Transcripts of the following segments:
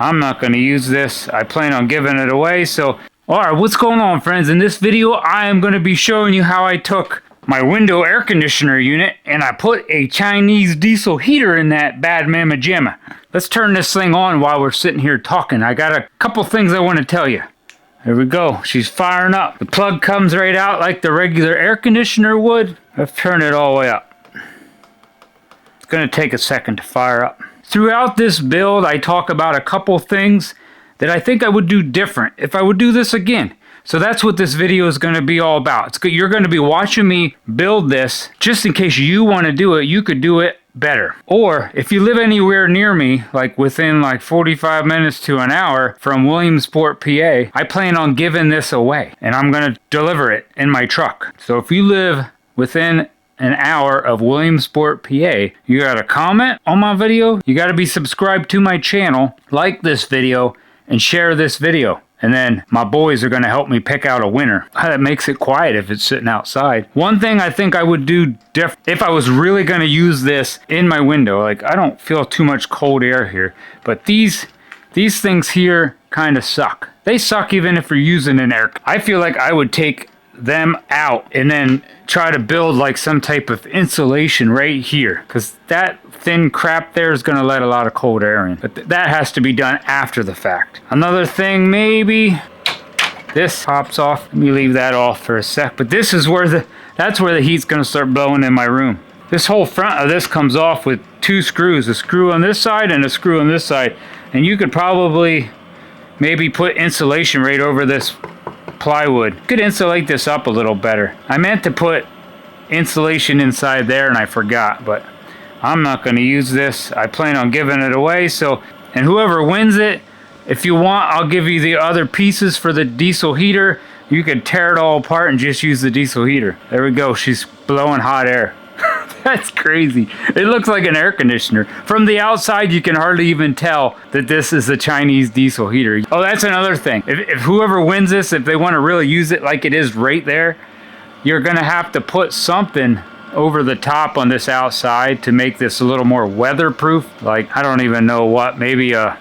I'm not going to use this. I plan on giving it away. So, alright, what's going on, friends? In this video, I am going to be showing you how I took my window air conditioner unit and I put a Chinese diesel heater in that bad mamma jamma. Let's turn this thing on while we're sitting here talking. I got a couple things I want to tell you. There we go. She's firing up. The plug comes right out like the regular air conditioner would. Let's turn it all the way up. It's going to take a second to fire up. Throughout this build, I talk about a couple things that I think I would do different if I would do this again. So that's what this video is going to be all about. You're going to be watching me build this just in case you want to do it. You could do it better. Or if you live anywhere near me, like within like 45 minutes to an hour from Williamsport, PA, I plan on giving this away and I'm going to deliver it in my truck. So if you live within an hour of Williamsport, PA, you got to comment on my video. You got to be subscribed to my channel, like this video, and share this video. And then my boys are going to help me pick out a winner. That makes it quiet if it's sitting outside. One thing I think I would do if I was really going to use this in my window, like I don't feel too much cold air here, but these things here kind of suck. They suck even if you're using an air. I feel like I would take them out and then try to build like some type of insulation right here, because that thin crap there is going to let a lot of cold air in, but that has to be done after the fact. Another thing, maybe this pops off. Let me leave that off for a sec, but this is where that's where the heat's going to start blowing in my room. This whole front of this comes off with two screws, a screw on this side and a screw on this side, and you could probably maybe put insulation right over this plywood. Could insulate this up a little better. I meant to put insulation inside there and I forgot, but I'm not going to use this. I plan on giving it away. So, and whoever wins it, if you want, I'll give you the other pieces for the diesel heater. You can tear it all apart and just use the diesel heater. There we go. She's blowing hot air. That's crazy. It looks like an air conditioner. From the outside, you can hardly even tell that this is a Chinese diesel heater. Oh, that's another thing. If whoever wins this, if they want to really use it like it is right there, you're going to have to put something over the top on this outside to make this a little more weatherproof. Like, I don't even know what. Maybe if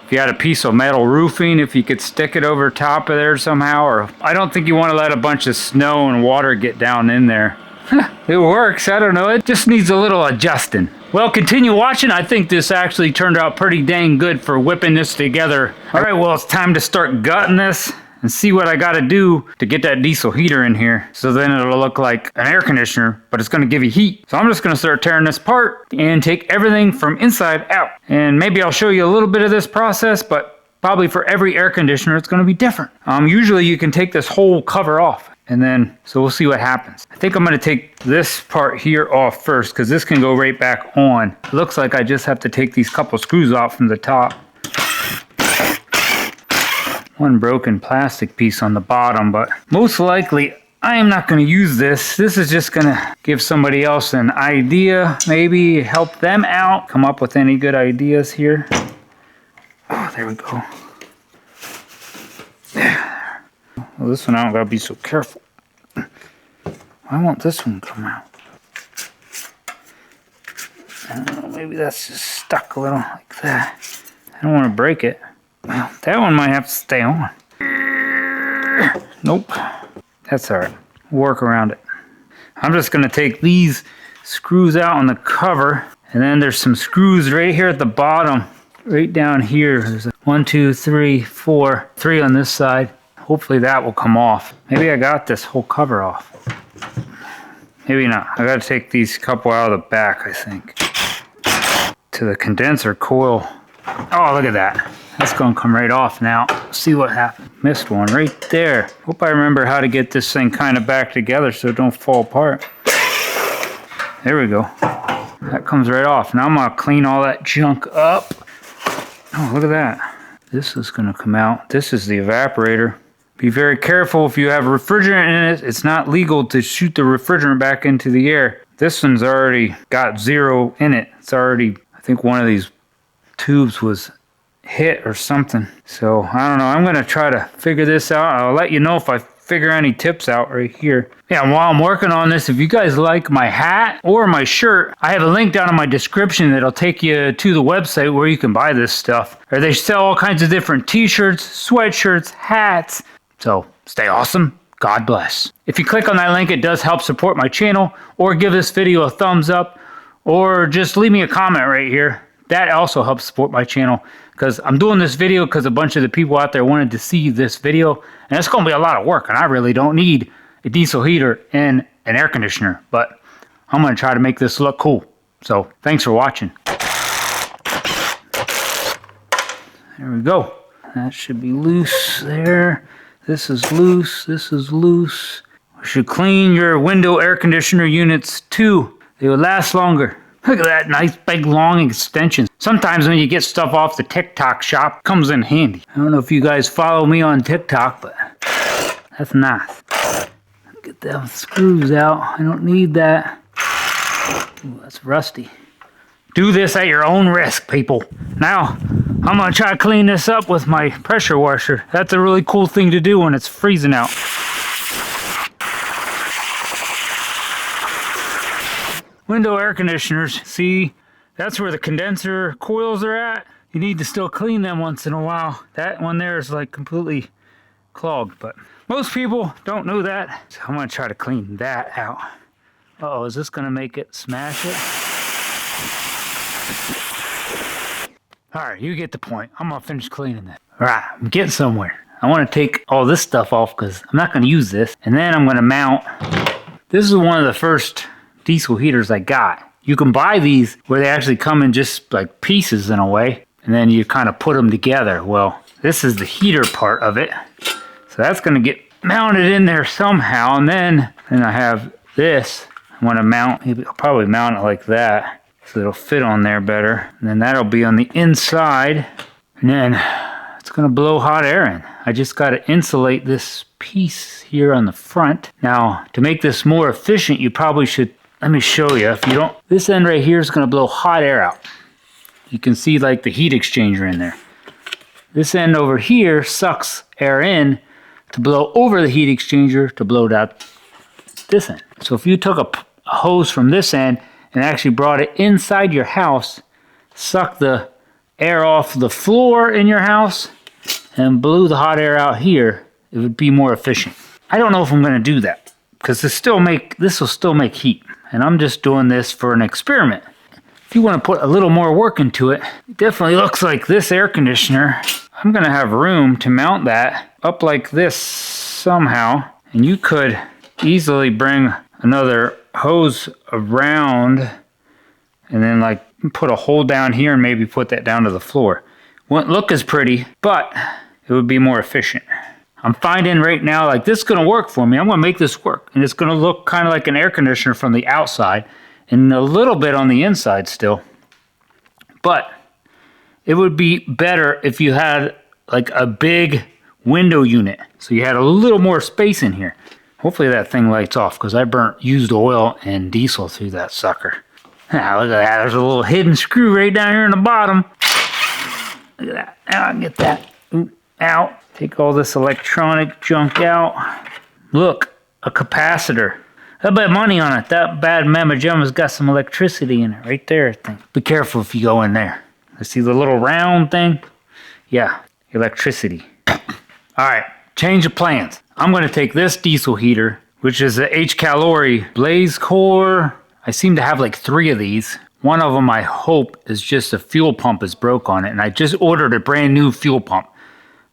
you had a piece of metal roofing, if you could stick it over top of there somehow. Or I don't think you want to let a bunch of snow and water get down in there. It works. I don't know. It just needs a little adjusting. Well, continue watching. I think this actually turned out pretty dang good for whipping this together. All right, well, it's time to start gutting this and see what I got to do to get that diesel heater in here. So then it'll look like an air conditioner, but it's going to give you heat. So I'm just going to start tearing this apart and take everything from inside out. And maybe I'll show you a little bit of this process, but probably for every air conditioner, it's going to be different. Usually you can take this whole cover off. And then, so we'll see what happens. I think I'm going to take this part here off first because this can go right back on. It looks like I just have to take these couple screws off from the top. One broken plastic piece on the bottom, but most likely I am not going to use this. This is just going to give somebody else an idea, maybe help them out, come up with any good ideas here. Oh, there we go. Well, this one I don't gotta be so careful. Why won't this one come out? I don't know, maybe that's just stuck a little like that. I don't want to break it. Well, that one might have to stay on. Nope. That's alright. Work around it. I'm just gonna take these screws out on the cover, and then there's some screws right here at the bottom. Right down here. There's 1, 2, 3, 4. 3 on this side. Hopefully that will come off. Maybe I got this whole cover off. Maybe not. I gotta take these couple out of the back, I think. To the condenser coil. Oh, look at that. That's gonna come right off now. See what happened. Missed one right there. Hope I remember how to get this thing kind of back together so it don't fall apart. There we go. That comes right off. Now I'm gonna clean all that junk up. Oh, look at that. This is gonna come out. This is the evaporator. Be very careful if you have refrigerant in it. It's not legal to shoot the refrigerant back into the air. This one's already got 0 in it. It's already, I think one of these tubes was hit or something. So I don't know. I'm going to try to figure this out. I'll let you know if I figure any tips out right here. Yeah, and while I'm working on this, if you guys like my hat or my shirt, I have a link down in my description that'll take you to the website where you can buy this stuff. Or they sell all kinds of different t-shirts, sweatshirts, hats. So stay awesome. God bless. If you click on that link, it does help support my channel, or give this video a thumbs up, or just leave me a comment right here. That also helps support my channel, because I'm doing this video because a bunch of the people out there wanted to see this video, and it's going to be a lot of work, and I really don't need a diesel heater and an air conditioner, but I'm going to try to make this look cool. So thanks for watching. There we go. That should be loose there. This is loose. This is loose. You should clean your window air conditioner units too. They will last longer. Look at that nice big long extension. Sometimes when you get stuff off the TikTok shop, it comes in handy. I don't know if you guys follow me on TikTok, but that's nice. Get them screws out. I don't need that. Ooh, that's rusty. Do this at your own risk, people. Now, I'm gonna try to clean this up with my pressure washer. That's a really cool thing to do when it's freezing out. Window air conditioners, see, that's where the condenser coils are at. You need to still clean them once in a while. That one there is like completely clogged, but most people don't know that. So I'm gonna try to clean that out. Uh-oh, is this gonna make it smash it? All right, you get the point. I'm gonna finish cleaning this. All right, I'm getting somewhere. I wanna take all this stuff off because I'm not gonna use this. And then I'm gonna mount. This is one of the first diesel heaters I got. You can buy these where they actually come in just like pieces in a way, and then you kind of put them together. Well, this is the heater part of it. So that's gonna get mounted in there somehow. And then I have this. I wanna mount, I'll probably mount it like that, so it'll fit on there better. And then that'll be on the inside. And then it's gonna blow hot air in. I just gotta insulate this piece here on the front. Now, to make this more efficient, you probably should, let me show you. If you don't, this end right here is gonna blow hot air out. You can see like the heat exchanger in there. This end over here sucks air in to blow over the heat exchanger to blow it out this end. So if you took a hose from this end and actually brought it inside your house, suck the air off the floor in your house, and blew the hot air out here, it would be more efficient. I don't know if I'm going to do that, because this will still make heat, and I'm just doing this for an experiment. If you want to put a little more work into it, it definitely looks like this air conditioner. I'm going to have room to mount that up like this somehow, and you could easily bring another hose around and then like put a hole down here and maybe put that down to the floor. Wouldn't look as pretty, but it would be more efficient. I'm finding right now like this is going to work for me. I'm going to make this work, and it's going to look kind of like an air conditioner from the outside and a little bit on the inside still. But it would be better if you had like a big window unit, so you had a little more space in here. Hopefully that thing lights off, because I burnt used oil and diesel through that sucker. Ah, look at that. There's a little hidden screw right down here in the bottom. Look at that. Now I can get that out. Take all this electronic junk out. Look, a capacitor. I bet money on it. That bad Mama Jumma's got some electricity in it right there, I think. Be careful if you go in there. I see the little round thing? Yeah, electricity. All right, change of plans. I'm going to take this diesel heater, which is a H-Calori Blaze Core. I seem to have like 3 of these. One of them, I hope, is just a fuel pump is broke on it, and I just ordered a brand new fuel pump.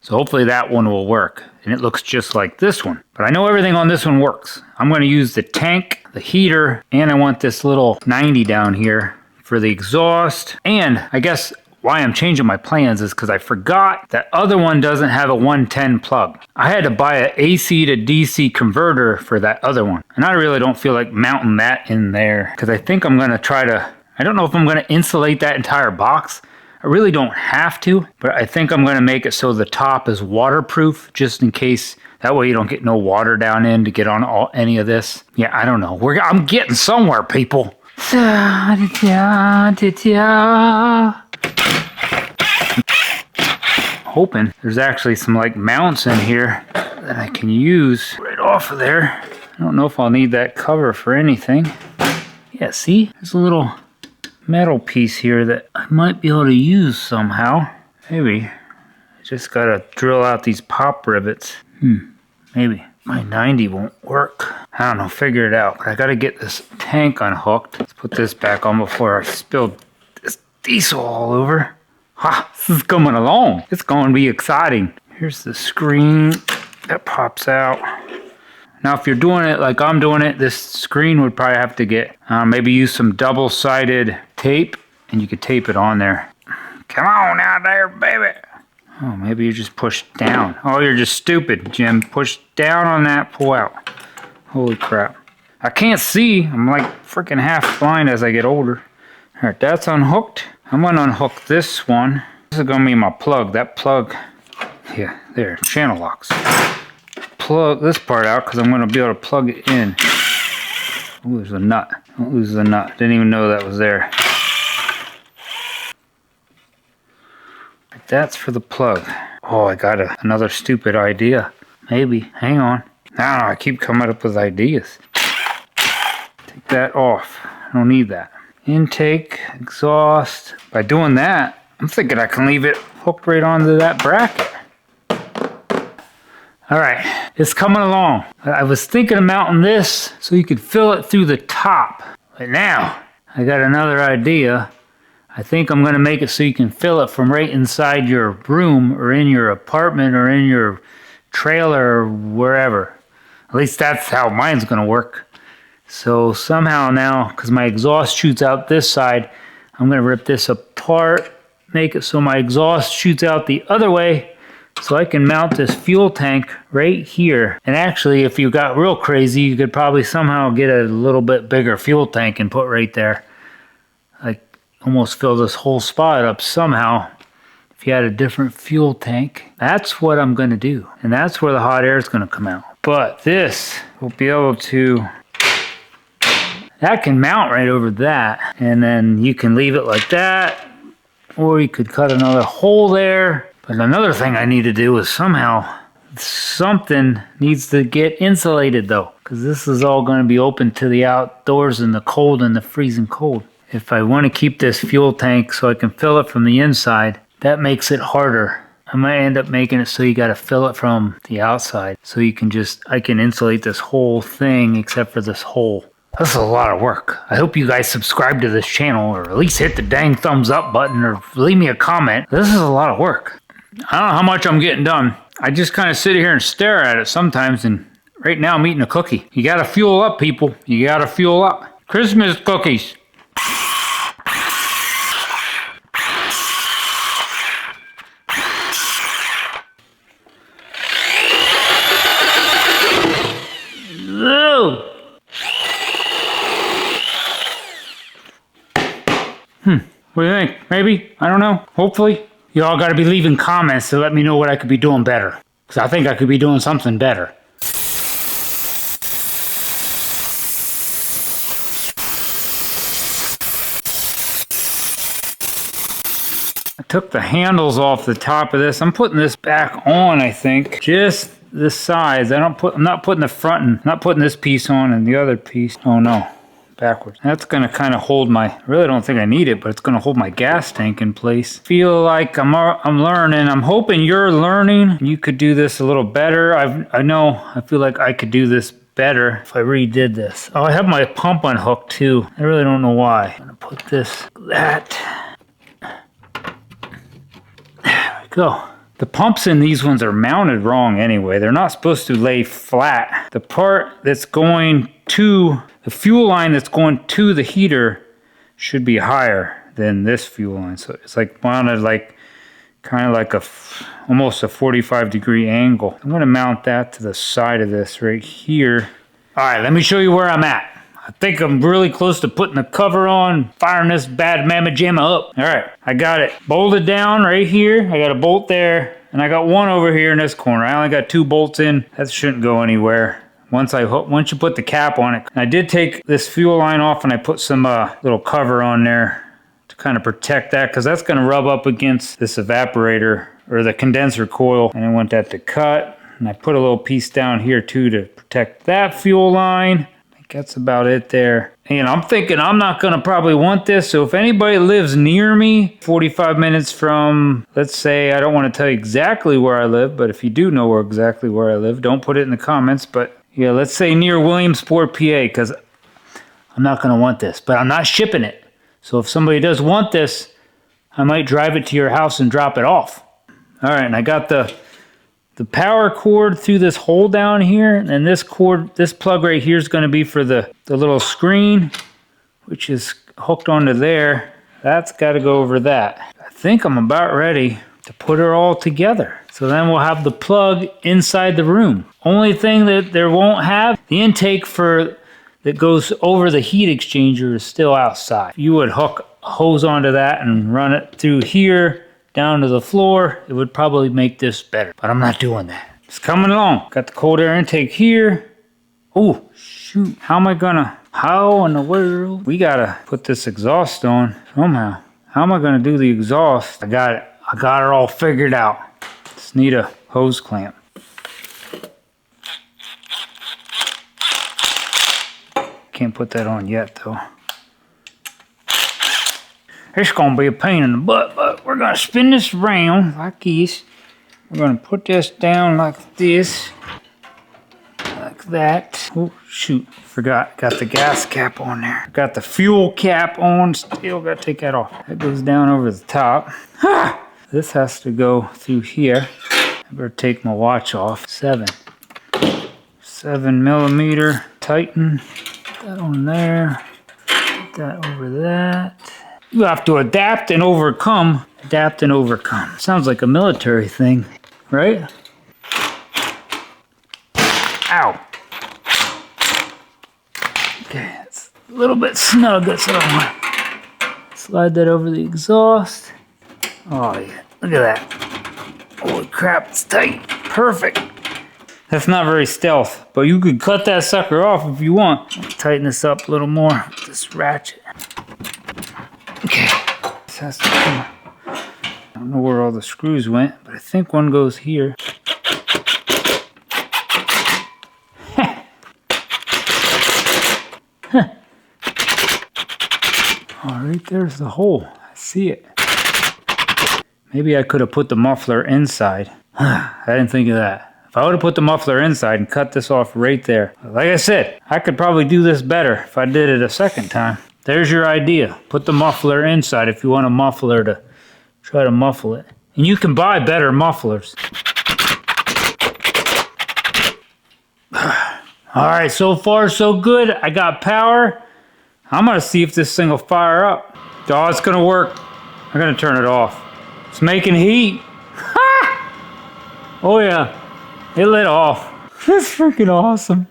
So hopefully that one will work, and it looks just like this one. But I know everything on this one works. I'm going to use the tank, the heater, and I want this little 90 down here for the exhaust. And I guess why I'm changing my plans is because I forgot that other one doesn't have a 110 plug. I had to buy an AC to DC converter for that other one. And I really don't feel like mounting that in there, because I think I'm going to try to, I don't know if I'm going to insulate that entire box. I really don't have to, but I think I'm going to make it so the top is waterproof, just in case. That way you don't get no water down in to get on any of this. Yeah, I don't know. I'm getting somewhere, people. Hoping there's actually some like mounts in here that I can use. off of there. I don't know if I'll need that cover for anything. Yeah, see? There's a little metal piece here that I might be able to use somehow. Maybe. I just gotta drill out these pop rivets. Maybe. My 90 won't work. I don't know, figure it out. But I gotta get this tank unhooked. Let's put this back on before I spilled this diesel all over. Ha! This is coming along. It's gonna be exciting. Here's the screen that pops out. Now if you're doing it like I'm doing it, this screen would probably have to get, maybe use some double-sided tape, and you could tape it on there. Come on out there, baby. Oh, maybe you just push down. Oh, you're just stupid, Jim. Push down on that, pull out. Holy crap. I can't see. I'm like freaking half blind as I get older. All right, that's unhooked. I'm gonna unhook this one. This is gonna be my plug. That plug, yeah, there, channel locks. Plug this part out because I'm gonna be able to plug it in. Oh, there's a nut. Don't lose the nut. Didn't even know that was there. That's for the plug. Oh, I got another stupid idea. Maybe. Hang on. Now I keep coming up with ideas. Take that off. I don't need that. Intake, exhaust. By doing that, I'm thinking I can leave it hooked right onto that bracket. Alright, it's coming along. I was thinking of mounting this so you could fill it through the top. But now, I got another idea. I think I'm going to make it so you can fill it from right inside your room or in your apartment or in your trailer or wherever. At least that's how mine's going to work. So somehow now, because my exhaust shoots out this side, I'm going to rip this apart, make it so my exhaust shoots out the other way, so I can mount this fuel tank right here. And actually, if you got real crazy, you could probably somehow get a little bit bigger fuel tank and put right there. Like almost fill this whole spot up somehow if you had a different fuel tank. That's what I'm going to do. And that's where the hot air is going to come out. But this will be able to, that can mount right over that. And then you can leave it like that. Or you could cut another hole there. But another thing I need to do is somehow, something needs to get insulated though. Because this is all going to be open to the outdoors in the cold and the freezing cold. If I want to keep this fuel tank so I can fill it from the inside, that makes it harder. I might end up making it so you got to fill it from the outside. So you can just, I can insulate this whole thing except for this hole. That's a lot of work. I hope you guys subscribe to this channel or at least hit the dang thumbs up button or leave me a comment. This is a lot of work. I don't know how much I'm getting done. I just kind of sit here and stare at it sometimes, and right now I'm eating a cookie. You got to fuel up, people. You got to fuel up. Christmas cookies. What do you think? Maybe? I don't know. Hopefully. You all got to be leaving comments to let me know what I could be doing better. Because I think I could be doing something better. I took the handles off the top of this. I'm putting this back on, I think. Just the sides. I'm not putting the front and not putting this piece on and the other piece. Oh no. Backwards. That's going to kind of hold my, I really don't think I need it, but it's going to hold my gas tank in place. Feel like I'm learning. I'm hoping you're learning. You could do this a little better. I feel like I could do this better if I redid this. Oh, I have my pump unhooked too. I really don't know why. I'm going to put this, that. There we go. The pumps in these ones are mounted wrong anyway. They're not supposed to lay flat. The part that's going to, the fuel line that's going to the heater should be higher than this fuel line. So it's like mounted like, kind of like almost a 45-degree angle. I'm gonna mount that to the side of this right here. All right, let me show you where I'm at. I think I'm really close to putting the cover on, firing this bad mamma jamma up. All right, I got it bolted down right here. I got a bolt there, and I got one over here in this corner. I only got 2 bolts in. That shouldn't go anywhere. Once you put the cap on it. And I did take this fuel line off and I put some little cover on there to kind of protect that, because that's going to rub up against this evaporator or the condenser coil, and I want that to cut. And I put a little piece down here too to protect that fuel line. I think that's about it there. And I'm thinking I'm not gonna probably want this. So if anybody lives near me, 45 minutes from, let's say, I don't want to tell you exactly where I live, but if you do know exactly where I live, don't put it in the comments. But yeah, let's say near Williamsport, PA, because I'm not gonna want this, but I'm not shipping it. So if somebody does want this, I might drive it to your house and drop it off. All right, and I got the power cord through this hole down here, and this cord, this plug right here is going to be for the little screen, which is hooked onto there. That's got to go over that. I think I'm about ready to put her all together. So then we'll have the plug inside the room. Only thing that there won't have, the intake for that goes over the heat exchanger is still outside. You would hook a hose onto that and run it through here down to the floor. It would probably make this better, but I'm not doing that. It's coming along. Got the cold air intake here. Oh, shoot. How am I gonna, how in the world? We gotta put this exhaust on somehow. How am I gonna do the exhaust? I got it. I got it all figured out. Just need a hose clamp. Can't put that on yet though. It's gonna be a pain in the butt, but we're gonna spin this around like this. We're gonna put this down like this. Like that. Oh shoot, forgot, got the gas cap on there. Got the fuel cap on, still gotta take that off. That goes down over the top. Ha! This has to go through here. I better take my watch off. 7 millimeter, tighten. Put that on there. Put that over that. You have to adapt and overcome. Adapt and overcome. Sounds like a military thing, right? Ow. Okay, it's a little bit snug. That's what I want. Slide that over the exhaust. Oh yeah, look at that. Holy crap, it's tight. Perfect. That's not very stealth, but you could cut that sucker off if you want. Tighten this up a little more with this ratchet. Okay, this has to come. I don't know where all the screws went, but I think one goes here. Oh, right there's the hole. I see it. Maybe I could have put the muffler inside. I didn't think of that. If I would have put the muffler inside and cut this off right there. Like I said, I could probably do this better if I did it a second time. There's your idea. Put the muffler inside if you want a muffler to try to muffle it. And you can buy better mufflers. Alright, so far so good. I got power. I'm going to see if this thing will fire up. Oh, it's going to work. I'm going to turn it off. It's making heat. Ha! Oh yeah. It lit off. That's freaking awesome.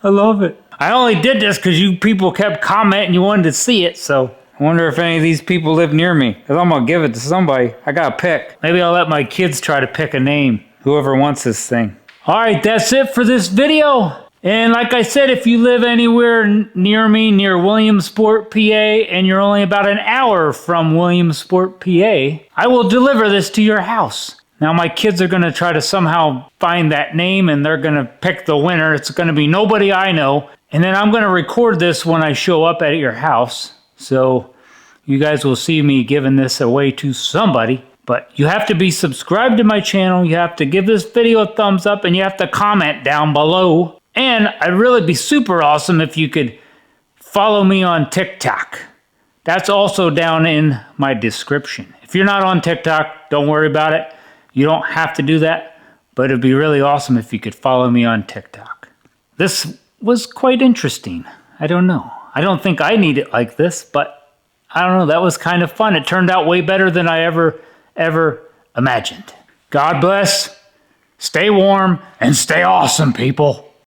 I love it. I only did this because you people kept commenting you wanted to see it, so I wonder if any of these people live near me. Because I'm going to give it to somebody. I got to pick. Maybe I'll let my kids try to pick a name. Whoever wants this thing. Alright, that's it for this video. And like I said, if you live anywhere near me, near Williamsport, PA, and you're only about an hour from Williamsport, PA, I will deliver this to your house. Now my kids are going to try to somehow find that name and they're going to pick the winner. It's going to be nobody I know. And then I'm going to record this when I show up at your house. So you guys will see me giving this away to somebody. But you have to be subscribed to my channel. You have to give this video a thumbs up and you have to comment down below. And I'd really be super awesome if you could follow me on TikTok. That's also down in my description. If you're not on TikTok, don't worry about it. You don't have to do that, but it'd be really awesome if you could follow me on TikTok. This was quite interesting. I don't know. I don't think I need it like this, but I don't know. That was kind of fun. It turned out way better than I ever imagined. God bless. Stay warm and stay awesome, people.